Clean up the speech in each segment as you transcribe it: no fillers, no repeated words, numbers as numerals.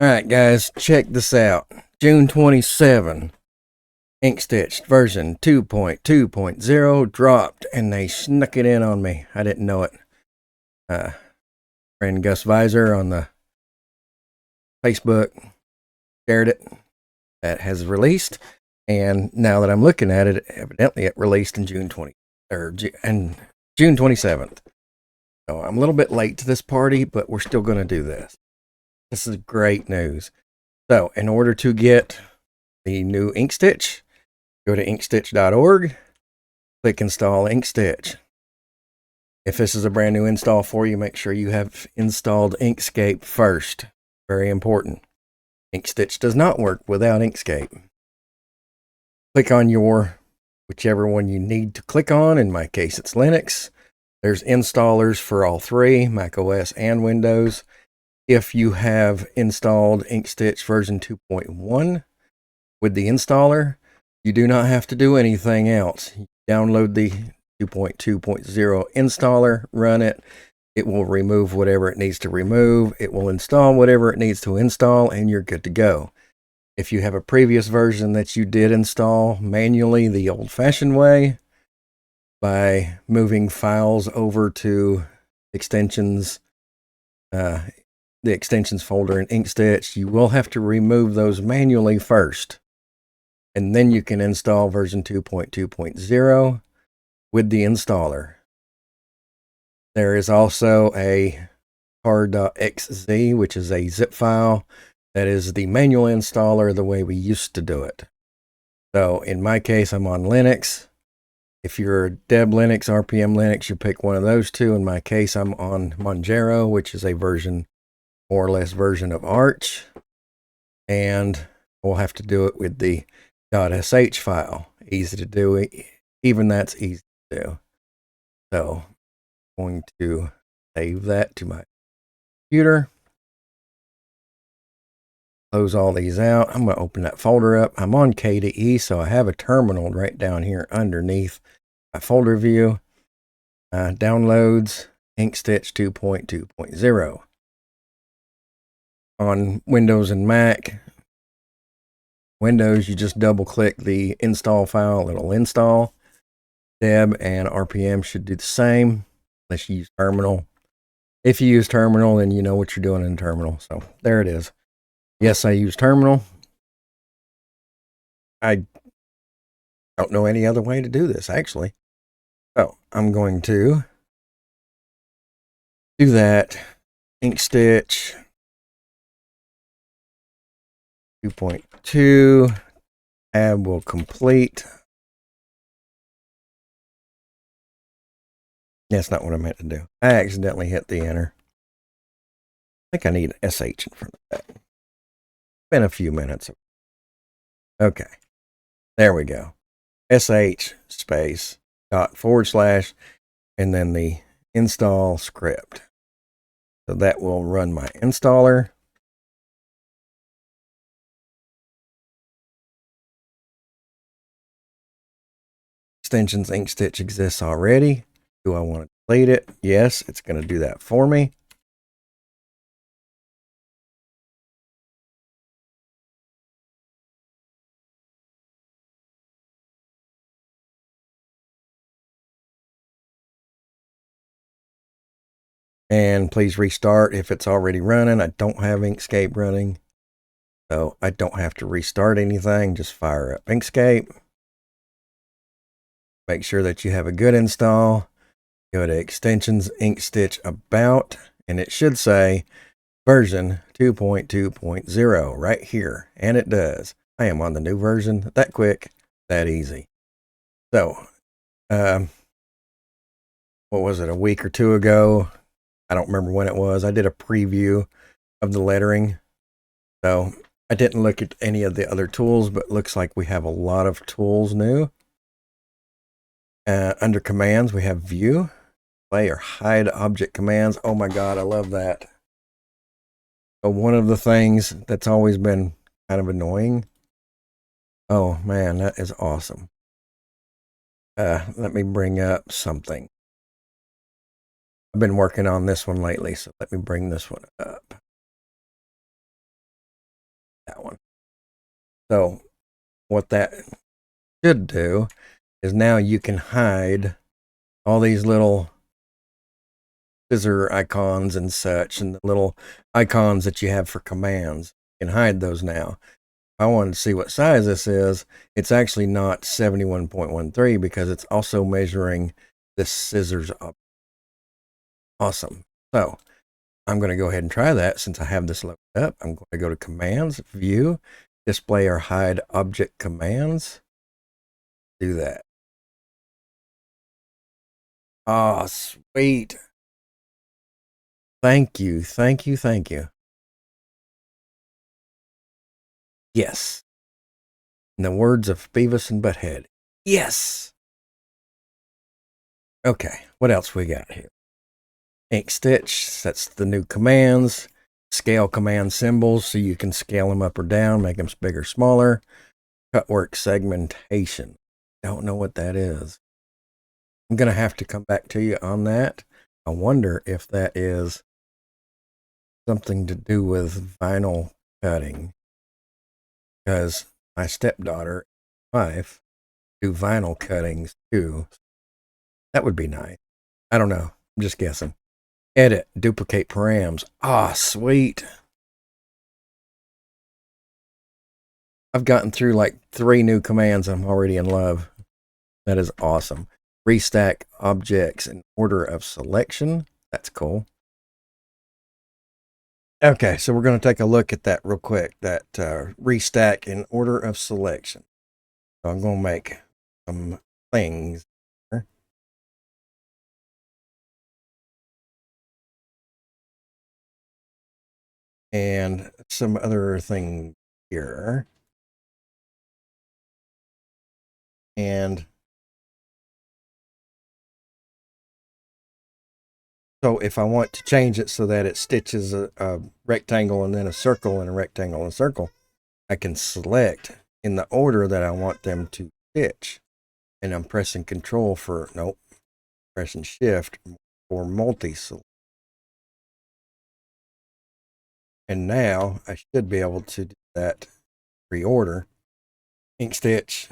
Alright guys, check this out. June 27, Inkstitch version 2.2.0 dropped and they snuck it in on me. I didn't know it. Friend Gus Visor on the Facebook shared it. That has released, and now that I'm looking at it, evidently it released in June 27th. So I'm a little bit late to this party, but we're still going to do this. This is great news. So in order to get the new Inkstitch, go to inkstitch.org, click install Inkstitch. If this is a brand new install for you, make sure you have installed Inkscape first. Very important. Inkstitch does not work without Inkscape. Click on whichever one you need to click on. In my case, it's Linux. There's installers for all three, Mac OS and Windows. If you have installed Inkstitch version 2.1 with the installer, you do not have to do anything else. You download the 2.2.0 installer, run it. It will remove whatever it needs to remove. It will install whatever it needs to install, and you're good to go. If you have a previous version that you did install manually the old-fashioned way, by moving files over to extensions, the extensions folder in Inkstitch, you will have to remove those manually first. And then you can install version 2.2.0 with the installer. There is also a tar.xz, which is a zip file that is the manual installer the way we used to do it. So in my case, I'm on Linux. If you're Deb Linux, RPM Linux, you pick one of those two. In my case, I'm on Monjero, which is a version, more or less version of Arch. And we'll have to do it with the .sh file. Easy to do. Even that's easy to do. So I'm going to save that to my computer. Close all these out. I'm going to open that folder up. I'm on KDE, so I have a terminal right down here underneath my folder view. Downloads, Inkstitch 2.2.0. On Windows and Mac, Windows, you just double click the install file, it'll install. Deb and RPM should do the same, unless you use Terminal. If you use Terminal, then you know what you're doing in Terminal. So there it is. Yes, I use Terminal. I don't know any other way to do this, actually. So I'm going to do that. Inkstitch 2.2. Tab will complete. That's not what I meant to do. I accidentally hit the enter. I think I need an SH in front of that. Been a few minutes. Okay. There we go. SH space dot / and then the install script. So that will run my installer. Extensions Inkstitch exists already. Do I want to delete it? Yes, it's going to do that for me. And please restart if it's already running. I don't have Inkscape running, so I don't have to restart anything. Just fire up Inkscape. Make sure that you have a good install. Go to Extensions, Inkstitch About, and it should say version 2.2.0 right here. And it does. I am on the new version. That quick, that easy. So, what was it, a week or two ago? I don't remember when it was. I did a preview of the lettering. So I didn't look at any of the other tools, but looks like we have a lot of tools new. Under commands, we have view, play or hide object commands. Oh my God, I love that. So one of the things that's always been kind of annoying. Oh man, that is awesome. Let me bring up something. I've been working on this one lately, so let me bring this one up. that one. So what that should do is now you can hide all these little scissor icons and such, and the little icons that you have for commands. You can hide those now. I wanted to see what size this is. It's actually not 71.13 because it's also measuring this scissors up. Awesome. So I'm going to go ahead and try that since I have this loaded up. I'm going to go to Commands, View, Display or Hide Object Commands. Do that. Oh, sweet. Thank you, thank you, thank you. Yes. In the words of Beavis and Butthead, yes. Okay, what else we got here? Inkstitch, that's the new commands. Scale command symbols so you can scale them up or down, make them bigger, smaller. Cutwork segmentation. Don't know what that is. I'm going to have to come back to you on that. I wonder if that is something to do with vinyl cutting. Because my stepdaughter, wife, do vinyl cuttings too. That would be nice. I don't know. I'm just guessing. Edit, duplicate params. Ah, sweet. I've gotten through like 3 new commands. I'm already in love. That is awesome. Restack objects in order of selection. That's cool. Okay, so we're going to take a look at that real quick. That restack in order of selection. So I'm going to make some things here. And some other thing here. And so if I want to change it so that it stitches a rectangle and then a circle and a rectangle and a circle, I can select in the order that I want them to stitch. And I'm pressing Control for, nope, pressing Shift for multi-select. And now I should be able to do that reorder. Inkstitch,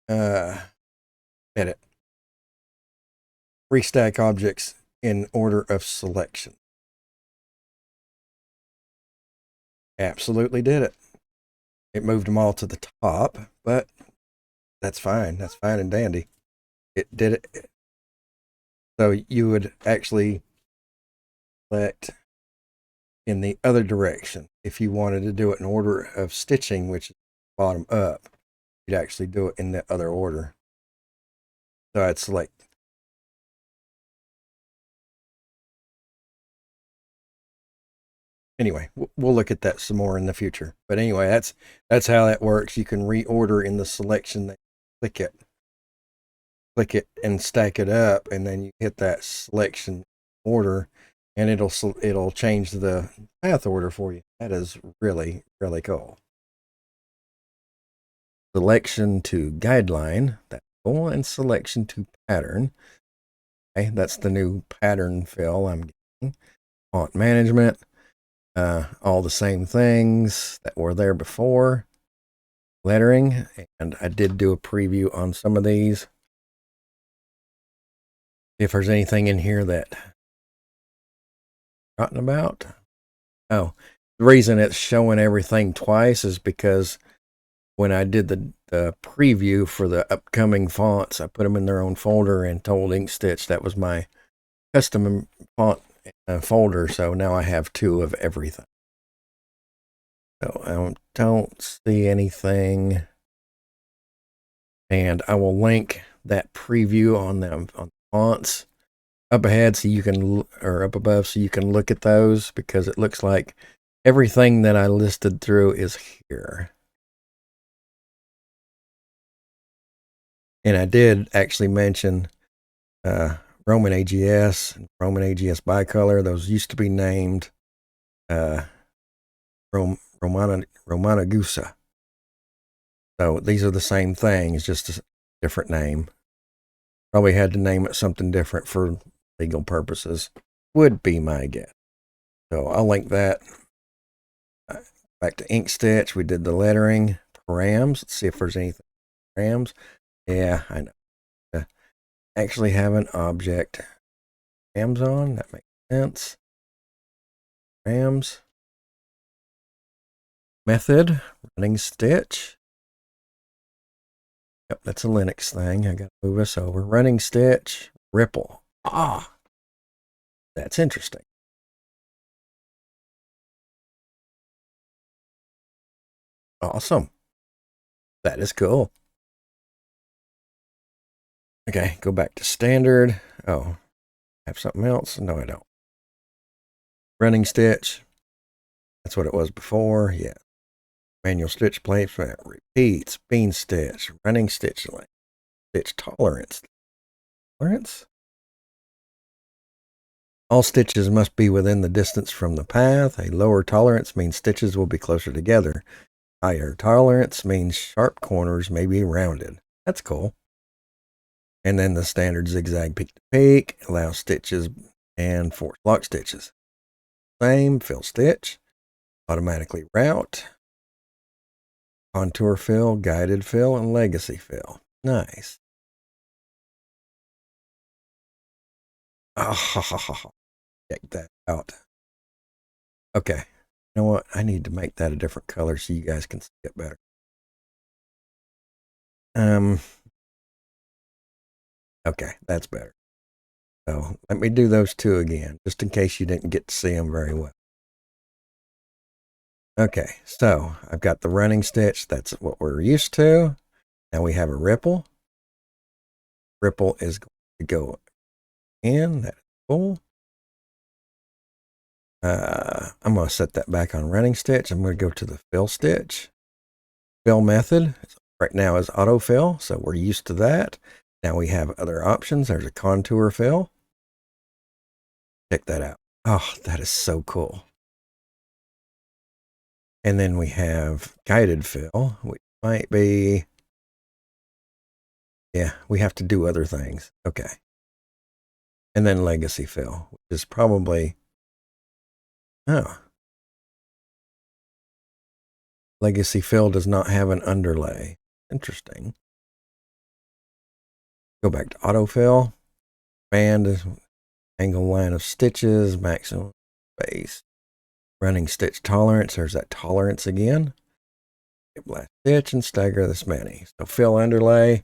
edit, restack objects in order of selection. Absolutely did it. It moved them all to the top, but that's fine. That's fine and dandy. It did it. So you would actually select in the other direction. If you wanted to do it in order of stitching, which is bottom up, you'd actually do it in the other order. So I'd select. Anyway, we'll look at that some more in the future. But anyway, that's how that works. You can reorder in the selection. Click it and stack it up, and then you hit that selection order, and it'll change the path order for you. That is really, really cool. Selection to guideline, that's cool, and selection to pattern. Okay, that's the new pattern fill I'm getting. Font management, all the same things that were there before. Lettering, and I did do a preview on some of these. If there's anything in here that I've forgotten about. Oh, the reason it's showing everything twice is because when I did the preview for the upcoming fonts, I put them in their own folder and told Inkstitch that was my custom font folder. So now I have 2 of everything. So I don't see anything. And I will link that preview on the fonts up ahead so you can, or up above so you can look at those, because it looks like everything that I listed through is here. And I did actually mention Roman AGS and Roman AGS bicolor. Those used to be named Romana Gusa. So these are the same thing, it's just a different name. Probably had to name it something different for legal purposes, would be my guess. So I'll link that back to Inkstitch. We did the lettering params. Let's see if there's anything params. Yeah, I know. Actually have an object params on. That makes sense. Params. Method, running stitch. Yep, that's a Linux thing. I got to move us over. Running stitch, ripple. Ah, that's interesting. Awesome. That is cool. Okay, go back to standard. Oh, have something else? No, I don't. Running stitch. That's what it was before. Yeah. Manual stitch placement. Repeats. Bean stitch. Running stitch length. Stitch tolerance. Tolerance? All stitches must be within the distance from the path. A lower tolerance means stitches will be closer together. Higher tolerance means sharp corners may be rounded. That's cool. And then the standard zigzag peak to peak allows stitches and force lock stitches. Same, fill stitch, automatically route, contour fill, guided fill, and legacy fill. Nice. Oh, check that out. Okay. You know what? I need to make that a different color so you guys can see it better. Okay, that's better. So let me do those two again, just in case you didn't get to see them very well. Okay, so I've got the running stitch. That's what we're used to. Now we have a ripple. Ripple is going to go in. That is cool. I'm going to set that back on running stitch. I'm going to go to the fill stitch. Fill method right now is autofill, so we're used to that. Now we have other options. There's a contour fill. Check that out. Oh, that is so cool. And then we have guided fill, which might be, yeah, we have to do other things. Okay. And then legacy fill, which is probably, oh, legacy fill does not have an underlay. Interesting. Go back to autofill. Band, angle line of stitches, maximum space. Running stitch tolerance. There's that tolerance again. Skip last stitch and stagger this many. So fill underlay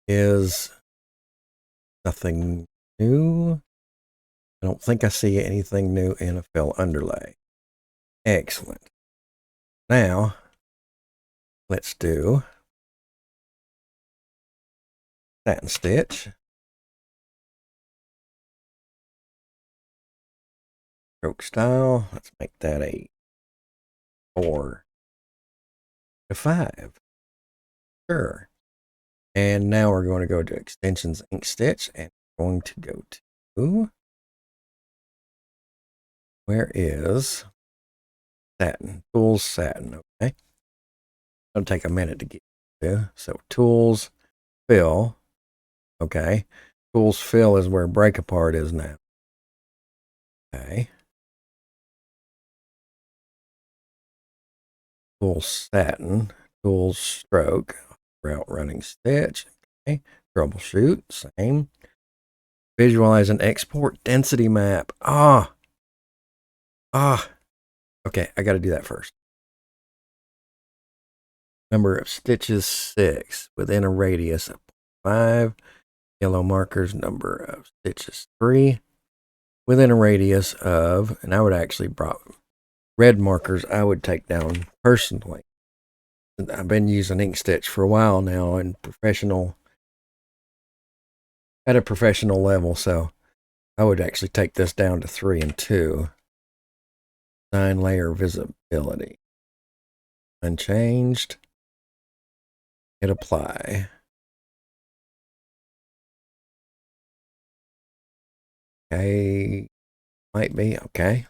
is nothing new. I don't think I see anything new in a fill underlay. Excellent. Now, let's do satin stitch. Stroke style. Let's make that a 4 to 5. Sure. And now we're going to go to extensions Inkstitch and we're going to go to, where is Satin? Tools, Satin. Okay. It'll take a minute to get to. So tools, fill. Okay. Tools, fill is where break apart is now. Okay. Tools, Satin. Tools, stroke. Route running stitch. Okay. Troubleshoot. Same. Visualize and export density map. Okay, I got to do that first. Number of stitches 6 within a radius of 5. Yellow markers, number of stitches 3 within a radius of, and I would actually brought red markers I would take down personally. I've been using Inkstitch for a while now and at a professional level, so I would actually take this down to 3 and 2. 9 layer visibility. Unchanged. Hit apply. Okay. Might be. Okay.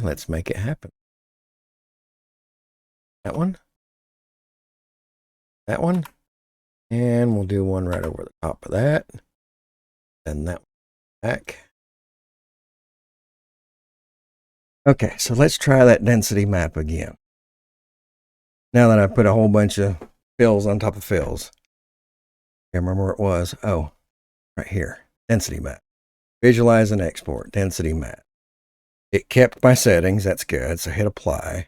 Let's make it happen. That one. That one. And we'll do one right over the top of that. Then that one back. Okay, so let's try that density map again. Now that I put a whole bunch of fills on top of fills. I remember where it was. Oh, right here. Density map. Visualize and export. Density map. It kept my settings. That's good. So hit apply.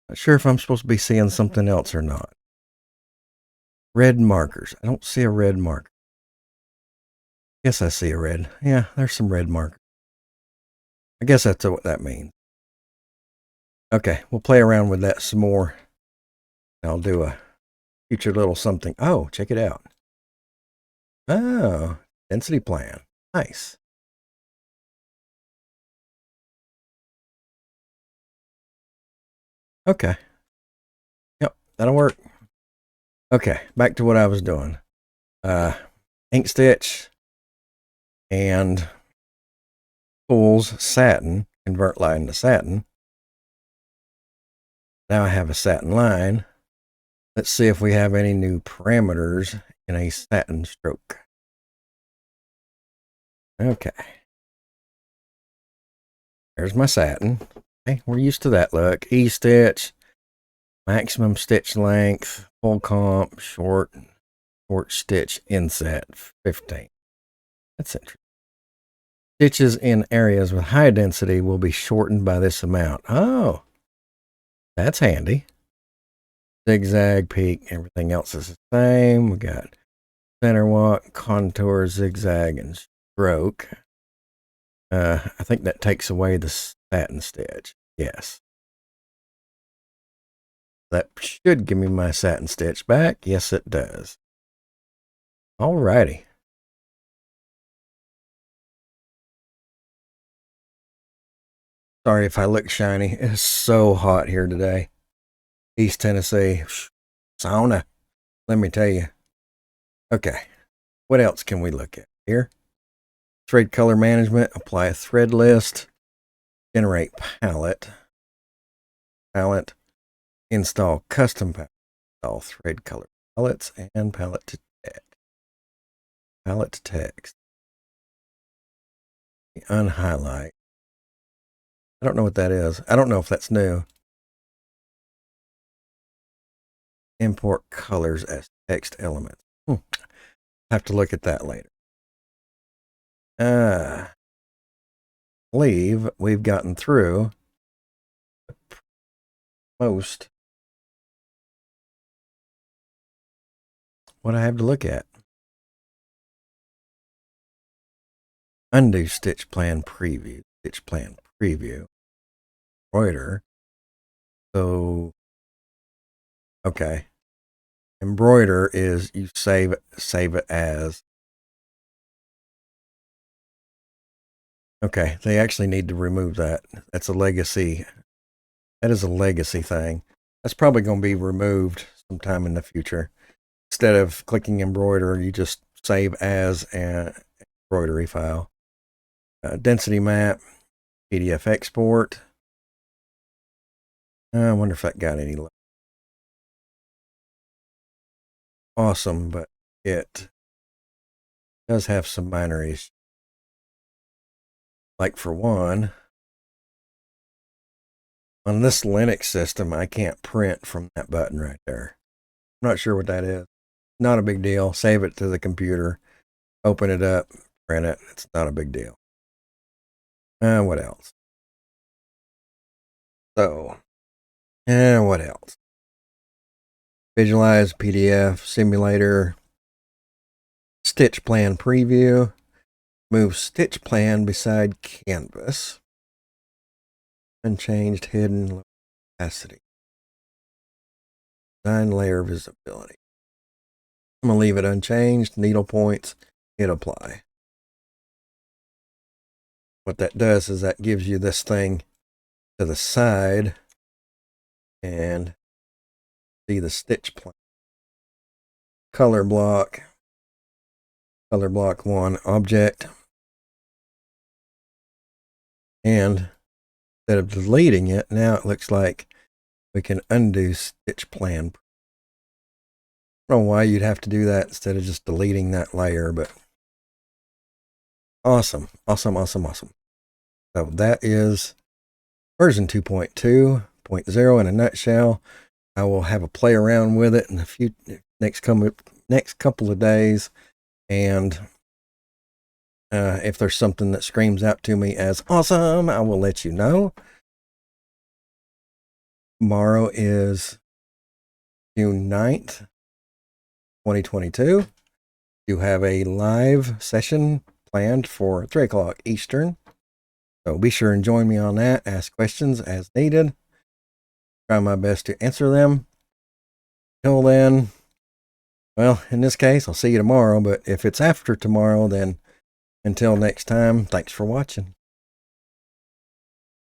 Not sure if I'm supposed to be seeing something else or not. Red markers. I don't see a red marker. Guess I see a red. Yeah, there's some red markers. I guess that's what that means. Okay, we'll play around with that some more. I'll do a future little something. Oh, check it out. Oh, density plan. Nice. Okay. Yep, that'll work. Okay, back to what I was doing. Inkstitch and Tools Satin, convert line to Satin. Now I have a Satin line. Let's see if we have any new parameters in a Satin stroke. Okay. There's my Satin. Okay, we're used to that look. E-stitch, maximum stitch length, full comp, short stitch inset, 15. That's interesting. Stitches in areas with high density will be shortened by this amount. Oh, that's handy. Zigzag, peak, everything else is the same. We got center walk, contour, zigzag, and stroke. I think that takes away the satin stitch. Yes. That should give me my satin stitch back. Yes, it does. Alrighty. Sorry if I look shiny. It's so hot here today. East Tennessee. Sauna. Let me tell you. Okay. What else can we look at here? Thread color management. Apply a thread list. Generate palette. Palette. Install custom palette. Install thread color palettes and palette to text. Palette to text. Unhighlight. I don't know what that is. I don't know if that's new. Import colors as text elements. Have to look at that later. I believe we've gotten through most what I have to look at. Undo stitch plan preview. Stitch plan preview. Embroider. So, okay. Embroider is you save it as. Okay, they actually need to remove that. That's a legacy. That is a legacy thing. That's probably going to be removed sometime in the future. Instead of clicking embroider, you just save as an embroidery file. Density map, PDF export. I wonder if that got any. Awesome, but it does have some minor issues. Like for one, on this Linux system, I can't print from that button right there. I'm not sure what that is. Not a big deal. Save it to the computer, open it up, print it. It's not a big deal. What else? So, what else? Visualize PDF, simulator, stitch plan preview, move stitch plan beside canvas, unchanged hidden opacity, design layer visibility. I'm going to leave it unchanged, needle points, hit apply. What that does is that gives you this thing to the side and see the stitch plan. Color block 1, object, and instead of deleting it, now it looks like we can undo stitch plan. I don't know why you'd have to do that instead of just deleting that layer, but awesome. So that is version 2.2.0 in a nutshell. I will have a play around with it in the next couple of days, and if there's something that screams out to me as awesome, I will let you know. Tomorrow is June 9th, 2022. You have a live session planned for 3 o'clock Eastern. So be sure and join me on that. Ask questions as needed. Try my best to answer them. Till then, well, in this case, I'll see you tomorrow. But if it's after tomorrow, then until next time, thanks for watching.